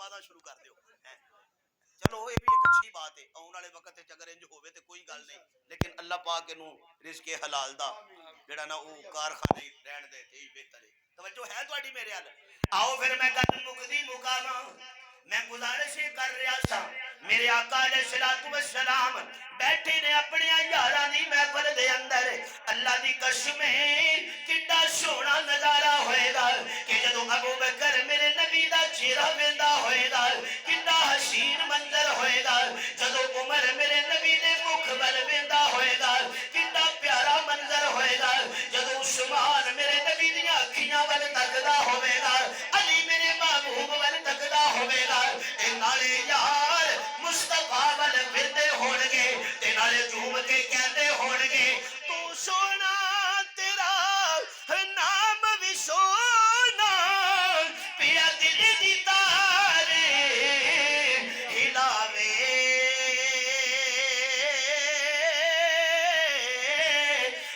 نمازاں شروع کر دیو. چلو یہ بھی ایک اچھی بات ہے آنے والے وقت اگر انج ہوئے تو کوئی گل نہیں لیکن اللہ پاک نو رزق حلال دا جڑا نا وہ کارخانے رہن دے تے بہتر ہے. توجہ ہے تہاڈی میرے ال. آؤ پھر میں گل مکدی مکاواں. میں گزارش کر رہا سا میرے آقا علیہ الصلوۃ والسلام بیٹھے نے اپنے یاراں دی محفل دے اندر. اللہ دی قسم کڈا سونا نظارہ ہوئے گا کہ جدوں ابو بکر میرے نبی دا چہرہ ویندا ہوئے گا کڈا حسین منظر ہوئے گا. جدوں عمر میرے نبی دے مکھ ول ویندا ہوئے گا کڈا پیارا منظر ہوئے گا. جدوں عثمان میرے نبی دی اکھیاں ول تکدا ہوئے گا علی میرے محبوب ول تکدا ہوئے گا. اے نالے یار مصطفیٰ ول پھردے ہون گے تے نالے جھوم کے کہندے ہون گے تو سونا تیرا نام بھی سونا پیا دل دی تار ہلاوے.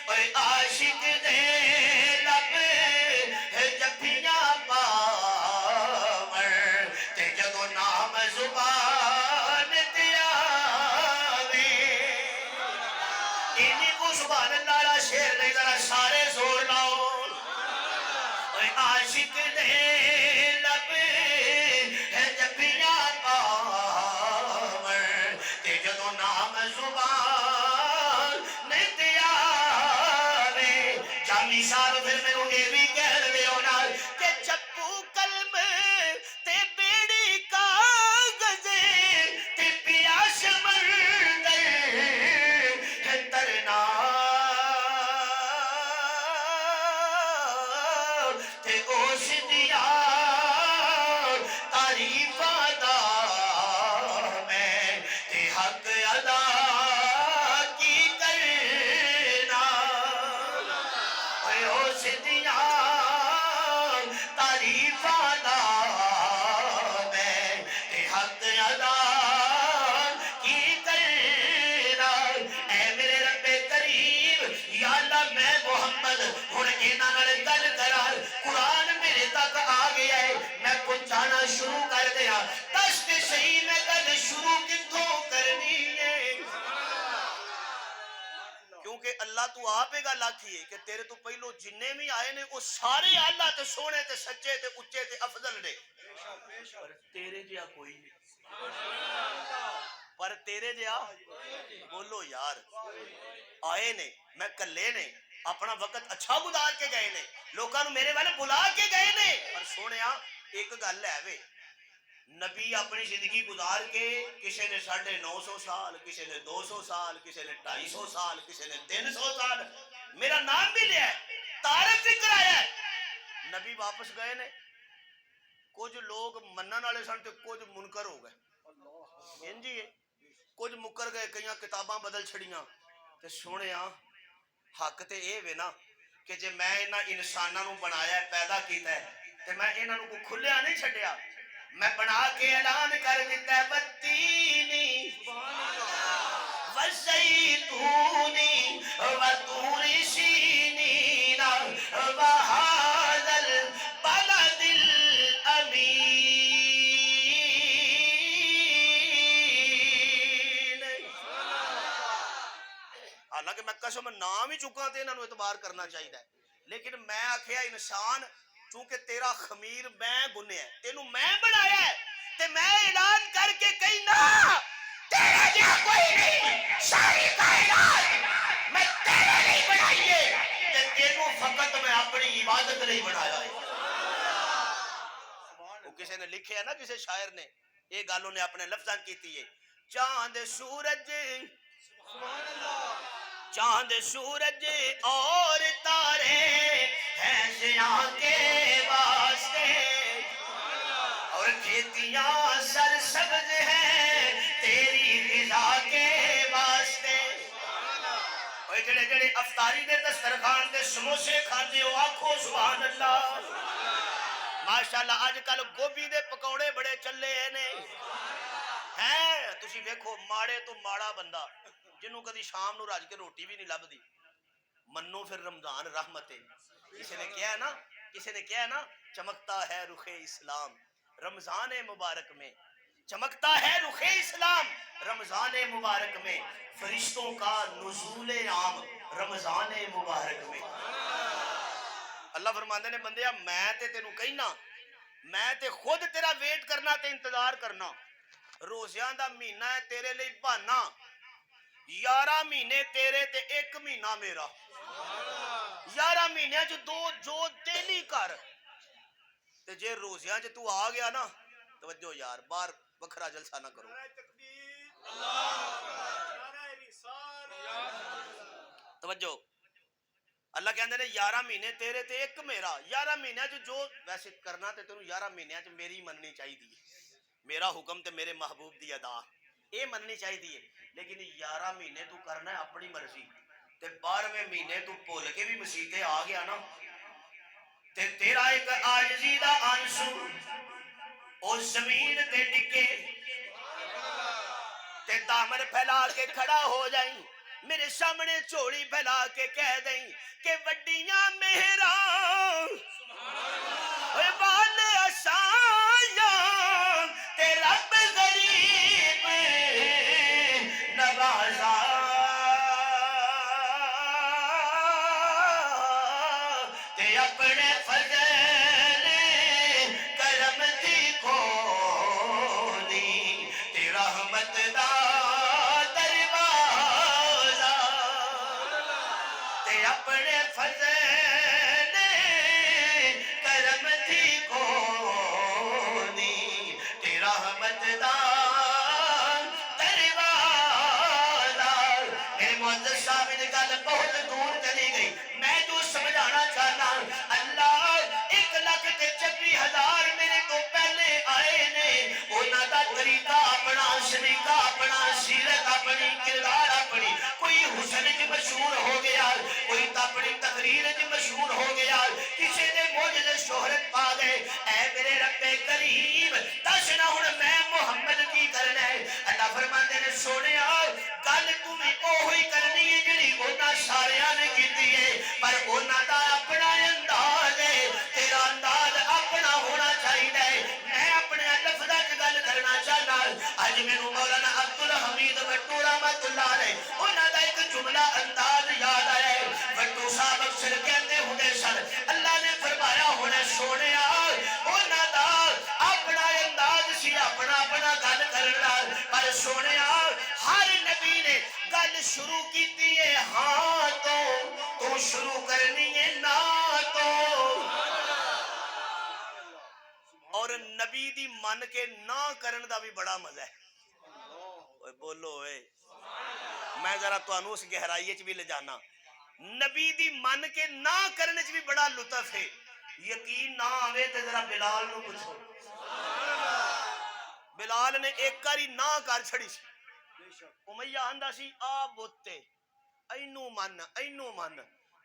اوے عاشق دے لب جفیاں پاون تے جدوں نام زبان تے آوے. انہی کو سبحان اللہ والا شعر نہیں ذرا سارے زور لاؤ. اوے عاشق دے لب جفیاں پاون تے جدوں نام زبان تے آوے. جامی صاحب پھر میرے یہ بھی کہہ دیو نا کہ چپو قلم تے بیڑی کاغذ تے پیاس مندر ترنا تے اوش دیا تعریفاں دا میں تے حق ادا کی کرنا. اے اوش دیا تعریفاں دا میں تے حق ادا کی کرنا. اے میرے رب کریم یا اللہ میں محمد ہن انہاں نال گل کراں. قرآن میرے تک آ گیا ہے میں پہنچانا شروع کر دیا. دس تے صحیح میں گل شروع کتھوں کرنی ہے کیونکہ اللہ تو آپ گل آکھی ہے کہ تیرے تو پہلو جننے بھی آئے نے وہ سارے اللہ تے سونے تے سچے تے اچے تے افضل نے پر تیرے جہا کوئی نہیں. پر تیرے جہا بولو یار آئے نے میں کلے نے اپنا وقت اچھا گزار کے گئے نے لوکاں نو میرے والے بلا کے گئے نے. پر سونیا ایک گل ہے وے نبی اپنی زندگی گزار کے کسی نے 950 سال کسی نے 200 سال کسی نے 250 سال کسی نے 300 سال میرا نام بھی لیا ہے تعارف بھی کرایا ہے. نبی واپس گئے نے کچھ لوگ منن والے سن تے کچھ منکر ہو گئے انجی ہے کچھ مکر گئے کئیاں کتاباں بدل چھڑیاں. تے سونیا حق تے اے وے نا کہ جے میں انہاں انساناں نو بنایا ہے پیدا کیتا ہے تے میں انہاں نو کو کھلیا نہیں چھڈیا. میں بنا کے اعلان کر دیتا ہے بتینی وزیتونی وطور سینین وہذا البلد الامین. حالانکہ میں قسم نام ہی چکا تے انہاں نو اعتبار کرنا چاہیے لیکن میں آکھیا انسان چونکہ تیرا خمیر میں گنیا ہے تینوں میں بنایا ہے تے میں اعلان کر کے کہنا تیرے جہاں کوئی نہیں ساری کائنات میں تیرے نہیں بنائی ہے تے تینوں فقط میں اپنی عبادت نہیں بنایا ہے. وہ کسی نے لکھے ہے نا کسی شاعر نے یہ گل انہیں اپنے لفظاں کیتی ہے چاند سورج چاند سورج اور تارے ہیں زیاں کے واسطے اور کھیتیاں سر سبز ہیں تیری غذا کے واسطے. اور جڑے جڑے افطاری دے دسترخوان دے سموسے کھاندے ہو آکھو سبحان اللہ. ماشاءاللہ آج کل گوبھی دے پکوڑے بڑے چلے ہیں تسی ویکھو ماڑے تو ماڑا بندہ جنوں کدی شام نو رج کے روٹی بھی نہیں لبدی منو پھر رمضان رحمت ہے. کسی نے کیا ہے نا چمکتا ہے رخ اسلام رمضان مبارک میں چمکتا ہے رخ اسلام، رمضان مبارک میں فرشتوں کا نزول عام، رمضان مبارک میں۔ اللہ فرماندے نے بندیا میں تے تینوں کہنا، میں تے خود تیرا ویٹ کرنا تے انتظار کرنا، روزیاں دا مہینہ ہے تیرے لئی بہانا، 11 مہینے تیرے تے 1 مہینہ میرا، 11 مہینے جو دو جو دلی کر تے جے روزیاں جو تو آ گیا نا، توجہ یار بار بکھرا جلسہ نہ کرو، توجہ اللہ کہندے نے 11 مہینے تیرے تے 1 میرا، 11 مہینے جو ویسے کرنا تے تینوں 11 مہینے میری مننی چاہیے، میرا حکم تے میرے محبوب دی ادا اے مننی چاہیے، لیکن 11 مہینے تو کرنا ہے اپنی مرضی تے 12ویں مہینے تو بھول کے بھی مسیتے آ گیا نا تے تیرا ایک عاجزی دا آنسو او زمین تے ڈگے تے دامن پھیلا کے کھڑا ہو جائیں، میرے سامنے چوڑی پھیلا کے کہہ دیں کہ وڈیاں مہراں اے بال اسایاں تے رب غریب نوازا تے اپنے فضل کرم دی کھولی تے رحمت دا دروازہ تے اپنے فضل کرم دی کھولی تے رحمت دا دروازہ۔ میرے معزز صاحب نے گل بہت دور چلی گئی، میں جو سمجھانا چاہنا اللہ 1,26,000 میرے تو پہلے آئے نے، انہاں دا طریقہ اپنا، سلیقہ اپنا، سیرت اپنی، کردار اپنی، کوئی حسن وچ مشہور ہو گیا، کوئی اپنی تقریر وچ مشہور ہو گیا، کسی نے معجزے شہرت پا گئے۔ اے میرے رب کریم دس نہ ہن میں محمد کی کرنا ہے؟ اللہ فرماندے نے سونیا گل تو بھی اوہی کرنی ہے جڑی انہاں ساریاں نے کیتی ہے، پر انہاں دا اپنا انداز ہے، تیرا انداز اپنا ہونا چاہیے۔ میں اپنے لفظاں وچ گل کرنا چاہنا، اج مینوں مولانا عبدالحمید بٹو رحمۃ اللہ علیہ انہاں دا ایک جملہ انداز یاد آیا ہے۔ بٹو صاحب اکثر کہندے ہوندے سن اللہ نے فرمایا ہونا سونیا انہاں دا اپنا انداز سی، اپنا اپنا گل کرنا، پر سونیا ہر نبی نے گل شروع کیتی ہے ہاں تو شروع کرنی ہے نا تو، اور نبی دی من کے نہ کرن دا بھی بڑا مزہ ہے۔ اوے بولو اے، میں ذرا تانوں اس گہرائی وچ بھی لے جانا، نبی دی من کے نہ کرنے چ بھی بڑا لطف ہے۔ یقین نہ آوے تے ذرا بلال نو پوچھو، بلال نے ایک کاری نہ کر چھڑی سی، امیہ آندا سی آ بوتے اینو من،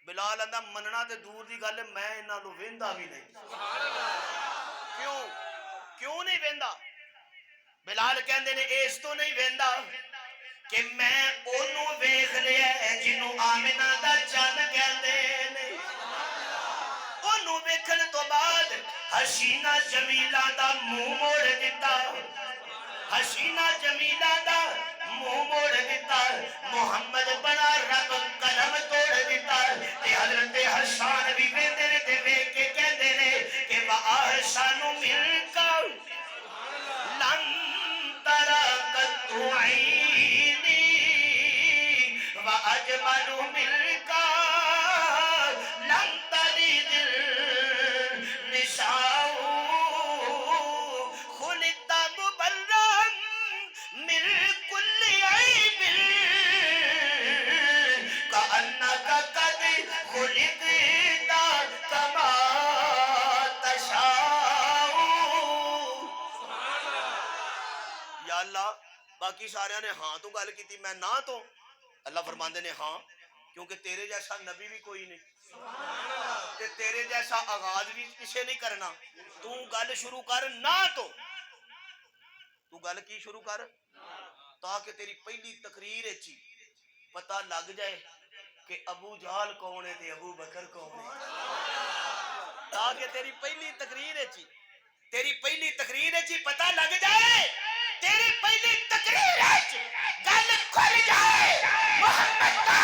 بلال آندا مننا تے دور دی گل میں انہاں نو ویندا بھی نہیں۔ کیوں نہیں ویندا؟ بلال کہندے نے اس تو نہیں ویندا کہ میں اونوں ویکھ لیا جنوں آمنہ دا چن کہندے نے، اونوں ویکھن تو بعد حسینہ جمیلہ دا منہ موڑ دتا، حسینہ جمیلہ دا منہ موڑ دتا، محمد بنا رب قلم توڑ دتا، تے حضرت حسان بھی ویندے نے تے ویکھ کے کہندے نے کہ وَأَحْسَنُ مِنْكَ لَن تَرَى قَطُّ عَيْنِي وَأَجْمَلُ مِنْكَ لَمْ تَلِدِ النِّسَاءُ خُلِقْتَ مُبَرًّا مِنْ كُلِّ عَيْبٍ كَأَنَّكَ قَدْ خُلِقْتَ كَمَا تَشَاءُ۔ یا اللہ باقی سارے نے ہاں تو گل کی میں نہ تو، اللہ فرماندے نے ہاں کیونکہ تیرے جیسا نبی بھی کوئی نہیں تے تیرے جیسا آغاز بھی کسے نہیں کرنا، تو گل شروع کر نہ تو گل کی شروع کر تاکہ تیری پہلی تقریر چی پتہ لگ جائے کہ ابو جہل کون ہے تے ابو بکر کون ہے، تاکہ تیری پہلی تقریر چی تیری پہلی تقریر ہی پتہ لگ جائے، تیری پہلی تقریر گل کھل جائے محمد کا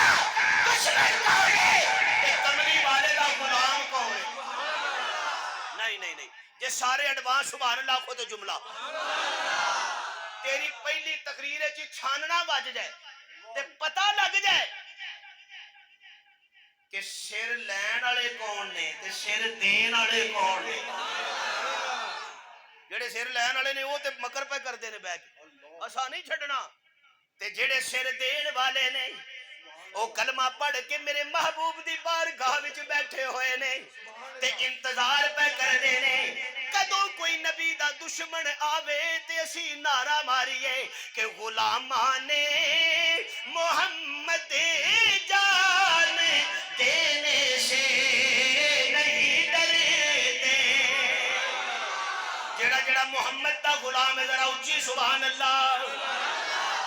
دشمن کون ہے تے کملی والے دا غلام کون ہے؟ نہیں جے سارے ایڈوانس سبحان اللہ کو تو جملہ تیری پہلی تقریر چھاننا بج جائے تے پتہ لگ جائے کہ سر لین والے کون نے تے سر دین والے کون نے۔ جڑے سر لین والے نے وہ تے مکر پہ کردے نے بیٹھ کے اساں نہیں چھڈنا، تے جڑے سر دین والے نے وہ کلمہ پڑھ کے میرے محبوب دی بارگاہ وچ بیٹھے ہوئے نے تے انتظار پہ کردے نے کدوں کوئی نبی دا دشمن آوے تے اسی نعرہ ماریے کہ غلامان محمد جان دینے سے نہیں ڈرتے۔ جڑا جڑا محمد دا غلام ہے ذرا اچھی سبحان اللہ،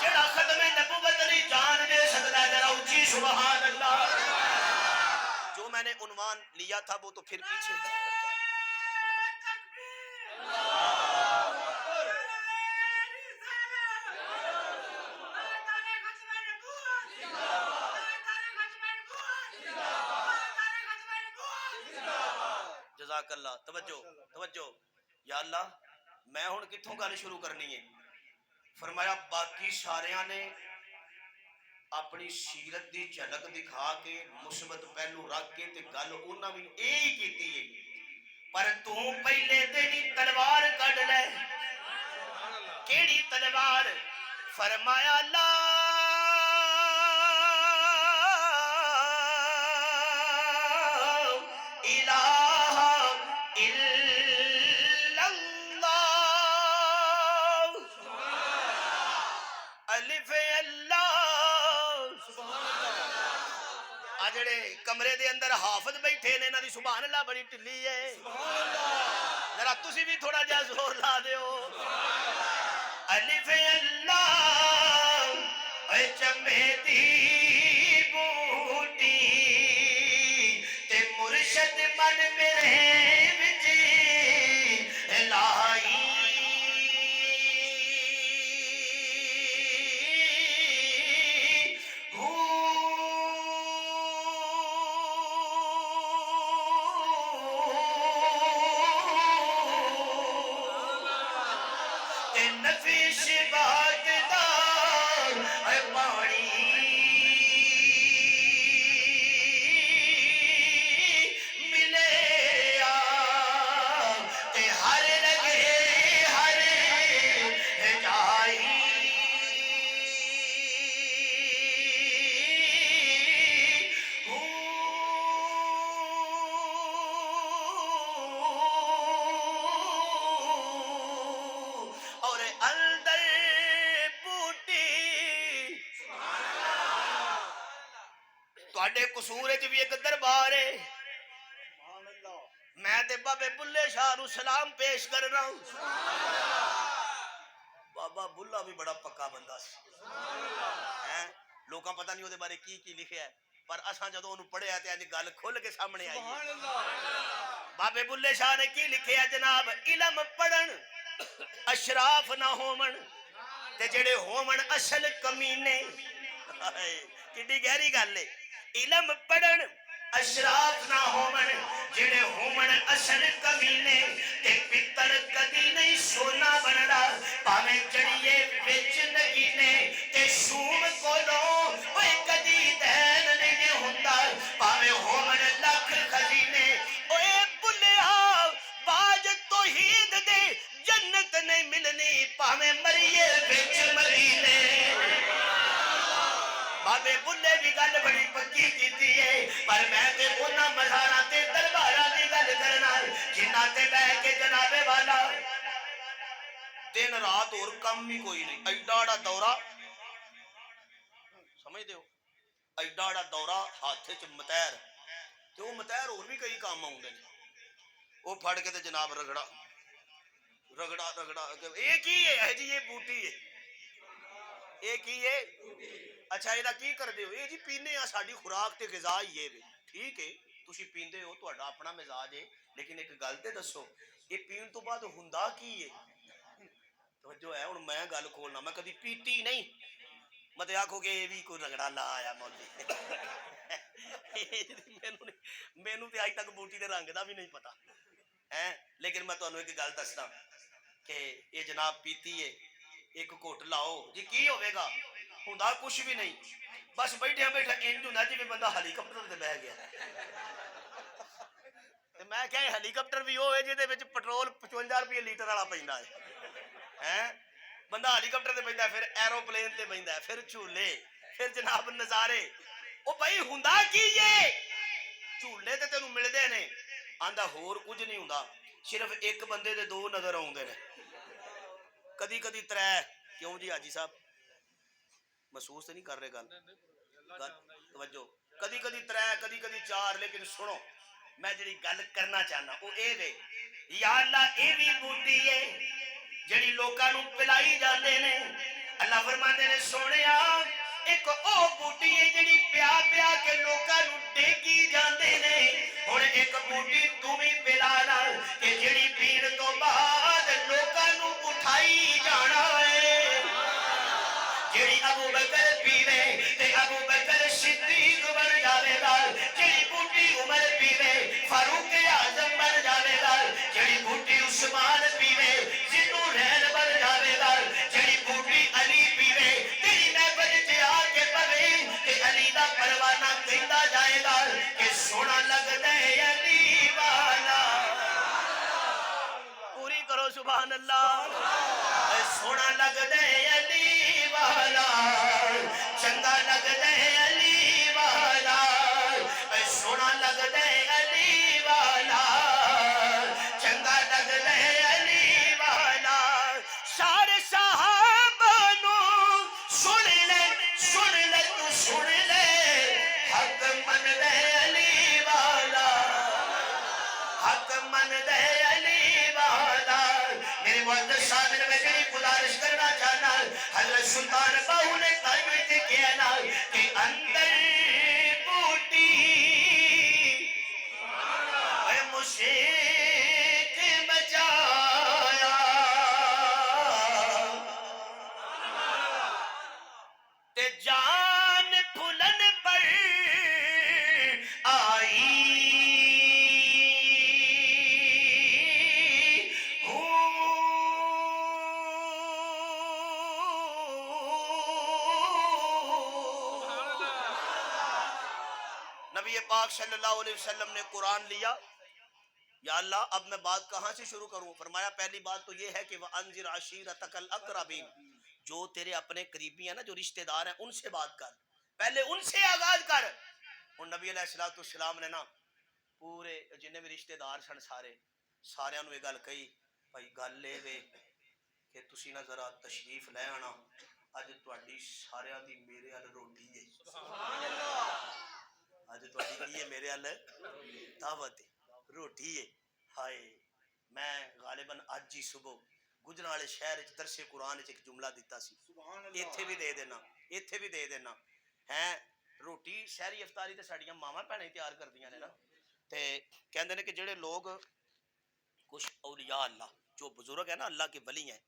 جڑا ختم نبوت نہیں جان دے سکتا ذرا اچھی سبحان اللہ۔ جو میں نے عنوان لیا تھا وہ تو پھر پیچھے جزاک اللہ۔ توجہ یا اللہ میں ہن کتھوں گل شروع کرنی ہے؟ فرمایا باقی ساریاں نے اپنی سیرت دی جھلک دکھا کے مثبت پہلو رکھ کے تے گل انہاں بھی یہی کیتی ہے، پر تو پہلے تیری تلوار کڈ لے۔ کیڑی تلوار؟ فرمایا لا الہ الا اللہ، الف اللہ۔ آ جڑے کمرے دے اندر حافظ بیٹھے نے انہاں دی سبحان اللہ بڑی ٹلی ہے، ذرا تسی بھی تھوڑا جہا زور لا دیو۔ الف اللہ اے چمے دی بوٹی تے مرشد من میرے وچ لائی، نفیس بات دار اے پانی ملے آ تے ہر لگے ہر جائی، اور اندر بوٹی تواڈے قصور وچ بھی ایک دربار ہے، میں تے بابے بلے شاہ نو سلام پیش کرنا ہوں۔ بابا بلا بھی بڑا پکا بندہ سی، لوکاں پتہ نہیں وہ بارے کی لکھیا ہے، پر اساں جدوں انہوں پڑھیا تے اج گل کھل کے سامنے آئی ہے۔ بابے بلے شاہ نے کی لکھیا جناب؟ علم پڑھن اشراف نہ ہومن تے جڑے ہومن اصل کمینے۔ کڈی گہری گل ہے، علم پڑھن اشراف نہ ہومن جڑے ہومن اصل کمینے تے پتر کدی نہیں سونا بندا پاویں چڑیے وچ نگینے تے شوم کولوں اوے کدی دین نہیں ہوندا پاویں ہومن لکھ خزینے۔ اوے بلیا باج توحید دے جنت نہیں ملنی پاویں مریے وچ مرینے۔ بابے بلے بھی گل بڑی پکی کیتی ہے، پر میں تے انہاں مزاراں تے درباراں دی گل کرنا جنہاں تے بیٹھ کے جناب والا دن رات اور کم ہی کوئی نہیں، ایڈا بڑا دورہ سمجھ دیو، ایڈا بڑا دورہ ہاتھ وچ متیر تے وہ متیر اور بھی کئی کام آوندے نے، وہ پھڑ کے تے جناب رگڑا یہ کی ہے جی؟ یہ بوٹی ہے، یہ کی ہے؟ اچھا یہ کی کر دے ہو؟ یہ جی پینے ہاں، ساڈی خوراک تے غذا ہی ہے، ٹھیک ہے تسی پیندے ہو، تہاڈا اپنا مزاج ہے، لیکن ایک گل تے دسو یہ پین تو بعد ہوندا کی ہے توجہ ہے ہن میں گل کھولنا میں کدی پیتی نہیں مت آکھو کہ یہ بھی کوئی رگڑا لا آیا مولوی مینوں تے اج تک بوٹی دے رنگ دا بھی نہیں پتا ہے لیکن میں تانوں ایک گل دسدا کہ یہ جناب پیتی ہے ایک گھٹ لاؤ جی کی ہوے گا ہوندا کچھ بھی نہیں بس بیٹھے بیٹھے انج ہوندا جی بندہ ہیلی کاپٹر تے بیٹھ گیا تے میں کہ ہیلی کاپٹر بھی وہ ہے جہدے وچ پٹرول 55 روپے لیٹر والا پیندا ہے بندہ ہیلی کاپٹر تے بیندا ہے پھر ایروپلین تے بیندا ہے پھر جھولے پھر جناب نظارے او بھائی ہوندا کی ہے جھولے تے تینوں ملدے نے آندا ہور کچھ نہیں ہوندا صرف ایک بندے دے دو نظر آوندے نے کدی کدی ترے کیوں جی حاجی صاحب محسوس نہیں کر رہے گل توجہ کدی کدی ترے کدی کدی چار لیکن سنو میں جڑی گل کرنا چاہنا وہ اے وے یا اللہ اے بھی بوٹی ہے جڑی لوکاں نوں پلائی جاندے نے اللہ فرماندے نے سونیا ایک او بوٹی ہے جڑی پیا پیا کے لوکاں نوں ڈیگی جاندے نے ہن ایک بوٹی تو بھی پلا لا کہ جڑی پین تو بعد لوکاں نوں اٹھائی جانا ہے جڑی ابو بکر پیوے تے ابو بکر صدیق بن جاوے گا جڑی بوٹی عمر پیوے فاروق اعظم بن جاوے گا جڑی بوٹی عثمان پیوے ذو الرحل بن جاوے گا جڑی بوٹی علی پیوے تیری محفل تے آ کے پوے تے علی دا پروانہ کہندا جائے گا کہ سونا لگدا ہے علی والا پوری کرو سبحان اللہ سونا لگدا ہے علی والا چنگا لگدا ہے علی والا سونا لگدا ہے علی والا چنگا لگدا ہے علی والا سارے صحابہ نوں سن لے تو سن لے حق مندا ہے علی والا حق مندا ہے علی والا میرے معزز سامنے میں کئی گزارش کرنا چاہنا حضرت سلطان باہو نے کلمے تے کہنا کہ اندر بوٹی اے مشرک بچایا تے جان پھلن پر آئی نبی پاک صلی اللہ علیہ وسلم نے قرآن لیا یا اللہ اب میں بات کہاں سے شروع کروں فرمایا پہلی بات تو یہ ہے کہ وَأَنذِرْ عَشِيرَتَكَ الْأَقْرَبِينَ جو تیرے اپنے قریبی ہیں نا جو رشتہ دار ہیں ان سے بات کر پہلے ان سے آغاز کر اور نبی علیہ السلام نے نا پورے جنہیں بھی رشتہ دار سن سارے انہوں یہ گل کہی بھائی گل لے وے کہ تسی نہ ذرا تشریف لے آنا اج تواڈی سارے دی میرے ال روٹی ہے سبحان اللہ اج تواڈی کی ہے میرے ال دعوت روٹی ہے ہائے میں غالباً اج ہی صبح گجرالے شہر وچ درس قرآن وچ ایک جملہ دیتا سی ایتھے بھی دے دینا ہیں روٹی شہری افطاری تے ساڈیاں ماواں بھੈਣਾਂ تیار کردیاں نے نا تے کہندے نے کہ جڑے لوگ کچھ اولیاء اللہ جو بزرگ ہیں نا اللہ کے ولی ہیں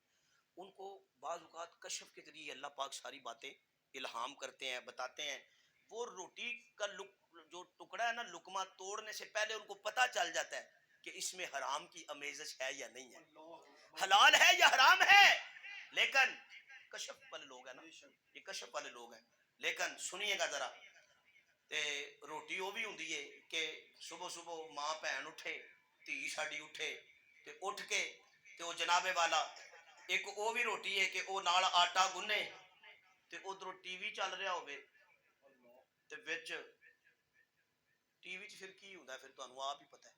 ان کو بعض اوقات کشف کے ذریعے اللہ پاک ساری باتیں الہام کرتے ہیں بتاتے ہیں وہ روٹی کا جو ٹکڑا ہے نا لقمہ توڑنے سے پہلے ان کو پتہ چل جاتا ہے کہ اس میں حرام کی امیزش ہے یا نہیں ہے حلال ہے یا حرام ہے لیکن کشف والے لوگ ہیں نا یہ کشف والے لوگ ہیں لیکن سنیے گا ذرا تے روٹی وہ بھی ہوندی ہے کہ صبح صبح ماں بہن اٹھے دھی ساڈی اٹھے تے اٹھ کے تے وہ جناب والا ایک وہ بھی روٹی ہے کہ وہ نال آٹا گنے تے ادھر ٹی وی چل رہا ہوئے تے وچ ٹی وی پھر کی ہوندا ہے پھر تانوں آپ ہی پتہ ہے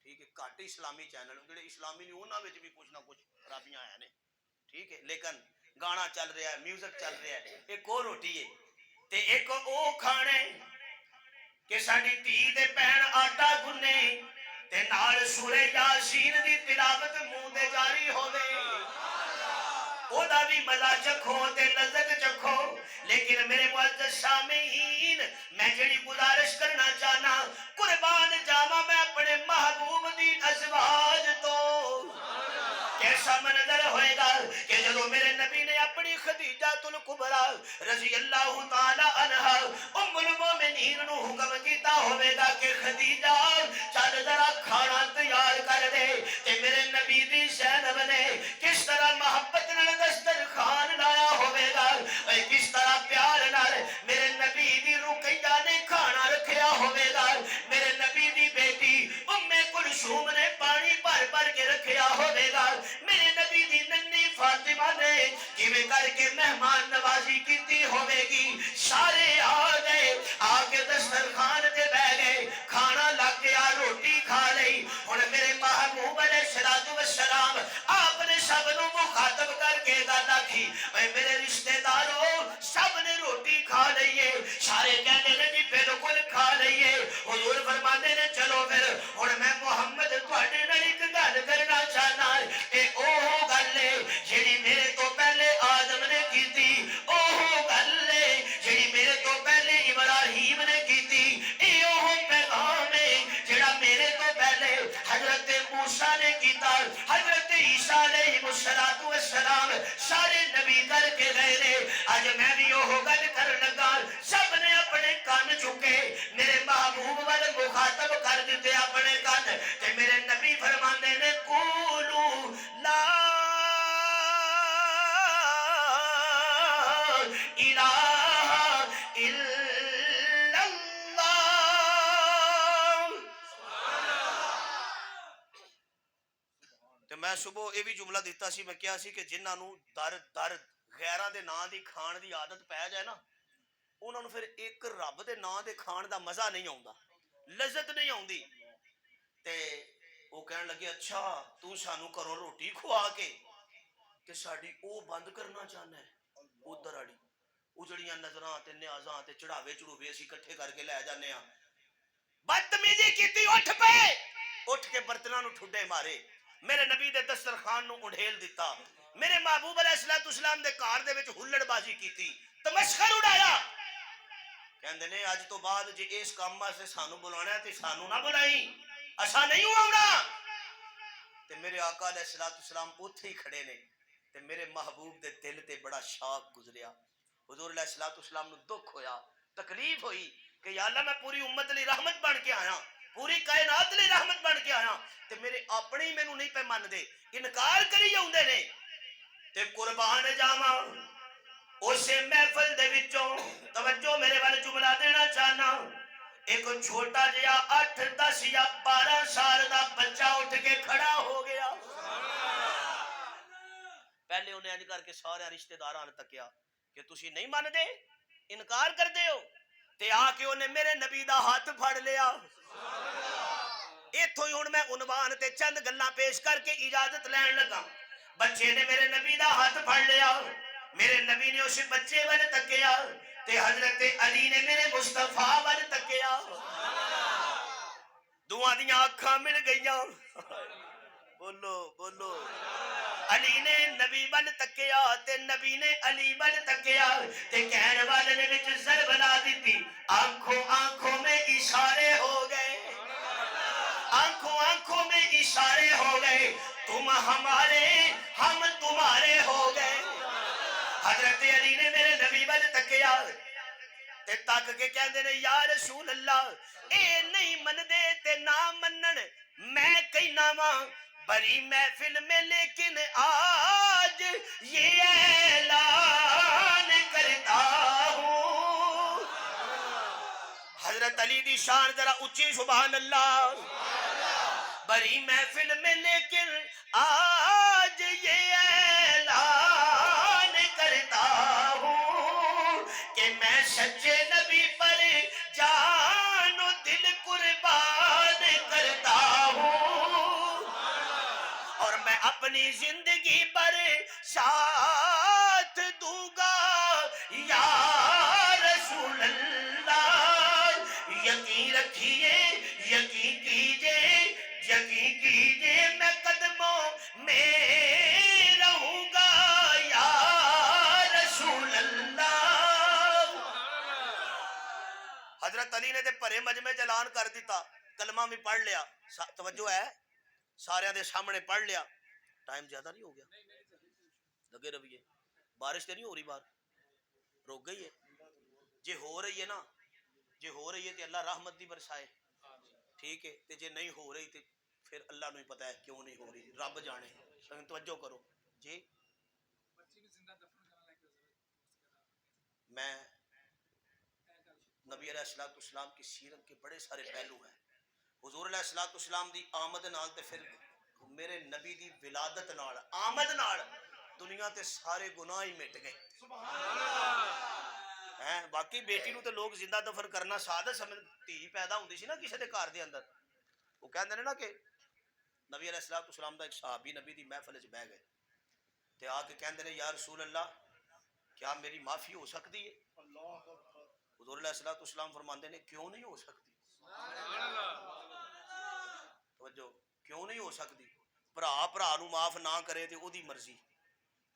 ٹھیک ہے گھٹ اسلامی چینل جڑے اسلامی نے انہاں وچ بھی کچھ نہ کچھ خرابیاں ہیں نے ٹھیک ہے لیکن گانا چل رہا ہے میوزک چل رہا ہے ایک اور روٹی ہے تے ایک او کھانے کہ ساڈی دھی تے بہن آٹا گنے تے نال سورہ یاسین دی تلاوت منہ تے جاری ہوے او دا بھی مزہ چکھو تے لذت چکھو لیکن میرے معزز سامعین میں جڑی گزارش کرنا چاہنا قربان جاواں میں اپنے محبوب دی ازواج تو کیسا منظر ہوئے گا کہ جب میرے نبی نے اپنی خدیجہ الکبریٰ رضی اللہ تعالی عنہ ام المومنین نو حکم کیتا ہوئے گا کہ خدیجہ چل ذرا کھانا تیار کر دے تے میرے نبی دی زینب نے کس طرح محبت نال دسترخوان لایا ہوئے گا اے کس طرح پیار نال میرے نبی دی رقیہ نے کھانا رکھیا ہوئے گا میرے نبی دی بیٹی ام کلثوم نے پانی بھر بھر کے رکھیا ہوئے گا میرے نبی دی ننھی فاطمہ نے کیویں کر کے مہمان نوازی کیتی ہوئے گی سارے آ گئے آ کے دسترخوان تے بیٹھ گئے کھانا لگ گیا روٹی کھا لئی ہن میرے محبوب علیہ الصلوۃ والسلام آپ نے سب نو مخاطب کر کے گل آکھی اے میرے رشتہ دارو سب نے روٹی کھا لئیے سارے کہندے نے جی بالکل کھا لئیے حضور فرماندے نے چلو پھر ہن میں محمد تواڈے نال ایک گل کرنا چاہنا اے اوہ گل ہے جیڑی میرے تو پہلے آدم نے کیتی اوہ گل ہے جیڑی میرے تو پہلے ابراہیم نے کیتی اے اوہ پیغام ہے جیڑا میرے تو پہلے حضرت موسیٰ نے کیتا حضرت عیسیٰ علیہ السلام سارے نبی کر کے گئے نے اج میں بھی اوہ گل کر لگا سب نے اپنے کان چکے میرے محبوب وال مخاطب کر دیتے اپنے کان تے میرے نبی فرماندے نے قولوا لا الہ الا اللہ تے میں صبح یہ بھی جملہ دیتا سی میں کیا سی کہ جنہاں نو در غیراں دے نام دی کھان دی عادت پی جائے نا انہاں نو پھر ایک رب دے نام دے کھان دا مزہ نہیں آوندا لذت نہیں آوندی تے وہ کہن لگے اچھا تو سانو گھروں روٹی کھوا کے تے ساڈی او بند کرنا چاہنا ہے ادھر والی وہ جڑیاں نظراں تے نیازاں تے چڑھاوے چڑھوے اسی اکٹھے کر کے لے جانے ہاں بدتمیزی کیتی اٹھ پے اٹھ کے برتناں نو ٹھڈے مارے میرے نبی دے دسترخوان نو اڈھیل دیتا میرے محبوب علیہ السلام دے گھر دے وچ ہلڑ بازی کیتی تمسخر اڑایا کہندے نے اج تو بعد جے اس کام واسطے سانو بلانا ہے تے سانو نہ بلائی اساں نہیں آونا تے میرے آقا علیہ السلام اوتھے ہی کھڑے نے تے میرے محبوب دے دل تے بڑا شاق گزریا حضور علیہ السلام نو دکھ ہویا تکلیف ہوئی کہ یا اللہ میں پوری امت لی رحمت بن کے آیا پوری کائنات لی رحمت بن کے آیا تے میرے اپنے ہی مینوں نہیں پہ من دے انکار کری جاوندے نے تے قربان جاواں اسے محفل دے وچوں توجہ میرے والے جملہ دینا چاہنا ایک چھوٹا جہا 8 10 یا 12 سال دا بچہ اٹھ کے کھڑا ہو گیا پہلے انہیں انج کر کے سارے رشتہ داراں تکیا کہ تسی نہیں من دے انکار کر دے ہو تے آ کے انہیں میرے نبی دا ہاتھ پھڑ لیا ایتھوں ہی ہن میں عنوان تے چند گلاں پیش کر کے اجازت لین لگا بچے نے میرے نبی دا ہاتھ پھڑ لیا میرے نبی نے اس بچے ول تکیا تے حضرت علی نے میرے مصطفیٰ ول تکیا دعاں دیاں اکھاں مل گئیاں بولو بولو علی نے نبی ول تکیا تے نبی نے علی ول تکیا تے کہن والے نے وچ ضرب لا دتی آنکھوں آنکھوں میں اشارے ہو گئے آنکھوں آنکھوں میں اشارے ہو گئے تم ہمارے ہم تمہارے ہو گئے حضرت علی نے میرے نبی ول تکیا تے تک کے کہندے نے یا رسول اللہ اے نہیں مندے تے نہ منن میں کہنا وا بڑی محفل میں لیکن آج یہ اعلان کرتا ہوں حضرت علی دی شان ذرا اونچی سبحان اللہ بڑی محفل میں لیکن آج یہ اعلان کرتا ہوں کہ میں سچے نبی پر جان و دل قربان کرتا ہوں اور میں اپنی زندگی پر ساتھ دوں گا یا رسول اللہ یقین رکھیے یقین کیجئے میں قدموں میں رہوں گا یا رسول اللہ حضرت علی نے تے پرے مجمع اعلان کر دیتا کلمہ بھی پڑھ لیا توجہ ہے سارے دے سامنے پڑھ لیا ٹائم زیادہ نہیں ہو گیا؟ لگے رہیے. بارش تو نہیں ہو رہی باہر؟ رک گئی ہے؟ جے ہو رہی ہے نا، جے ہو رہی ہے تو اللہ رحمت دی برسائے، ٹھیک ہے. تے جے نہیں ہو رہی تو پھر اللہ نو ہی پتا ہے کیوں نہیں ہو رہی، رب جانے. توجہ کرو جی. میں نبی علیہ السلام کی سیرت کے بڑے سارے پہلو ہیں. حضور علیہ السلام دی آمد نال تے پھر میرے نبی دی ولادت نال آمد نال دنیا تے سارے گناہ ہی مٹ گئے. ہیں باقی بیٹی نو تے لوگ زندہ دفن کرنا سعادت سمجھ. دھی پیدا ہوندی سی نا کسی دے گھر دے اندر، وہ کہندے نے نا کہ نبی علیہ السلام دا ایک صحابی نبی دی محفل وچ بیٹھ گئے تے آ کے کہندے نے یا رسول اللہ کیا میری معافی ہو سکتی ہے؟ حضور علیہ السلام فرماندے نے کیوں نہیں ہو سکتی؟ توجہ، کیوں نہیں ہو سکتی؟ بھرا بھرا نو معاف نہ کرے تے او دی مرضی،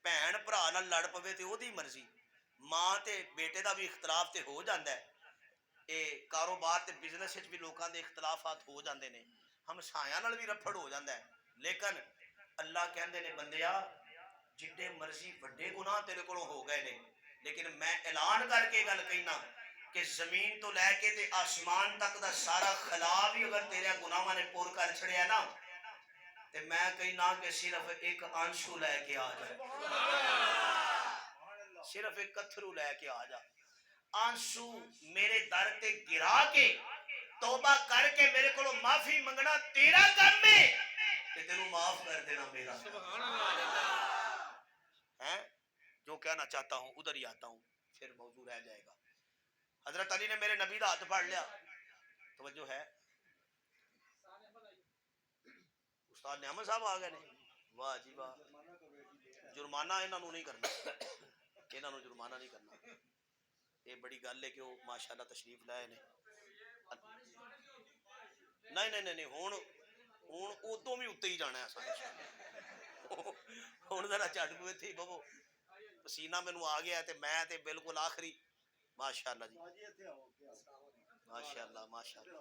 بھین بھرا نال لڑ پوے تے او دی مرضی، ماں تے بیٹے دا بھی اختلاف تے ہو جاندا ہے. اے کاروبار تے بزنس وچ بھی لوکاں دے اختلافات ہو جاندے نے، ہمسایاں نال بھی رفڑ ہو جاندا ہے. لیکن اللہ کہندے نے بندیا جتنے مرضی بڑے گناہ تیرے کولوں ہو گئے نے، لیکن میں اعلان کر کے گل کہنا کہ زمین تو لے کے تے آسمان تک دا سارا خلا بھی اگر تیرے گناہاں نے پور کر چھڑیا نا تے میں کہنا کہ صرف ایک آنسو لے کے آ جائے، صرف ایک کتھرو لے کے آ جا. آنسو میرے در تے گرا کے توبہ کر کے میرے کو معافی منگنا تیرا کام ہے کہ تینوں معاف کر دینا میرا. ہیں جو کہنا چاہتا ہوں ادھر ہی آتا ہوں، پھر موضوع رہ جائے گا. حضرت علی نے میرے نبی دا ہاتھ پھاڑ لیا. توجہ ہے؟ استاد نعمت صاحب آ گئے نے. واہ جی واہ. جرمانہ انہاں نوں نہیں کرنا، انہاں نوں جرمانہ نہیں کرنا. یہ بڑی گل ہے کہ وہ ماشاءاللہ تشریف لائے نے. نہیں ہون ادوں بھی اتنے ہی جانا ہے. ہوں ذرا چٹ پوے تھی ببو پسینہ مینوں آ گیا تے میں تے بالکل آخری. ماشاءاللہ جی ماشاءاللہ ماشاءاللہ.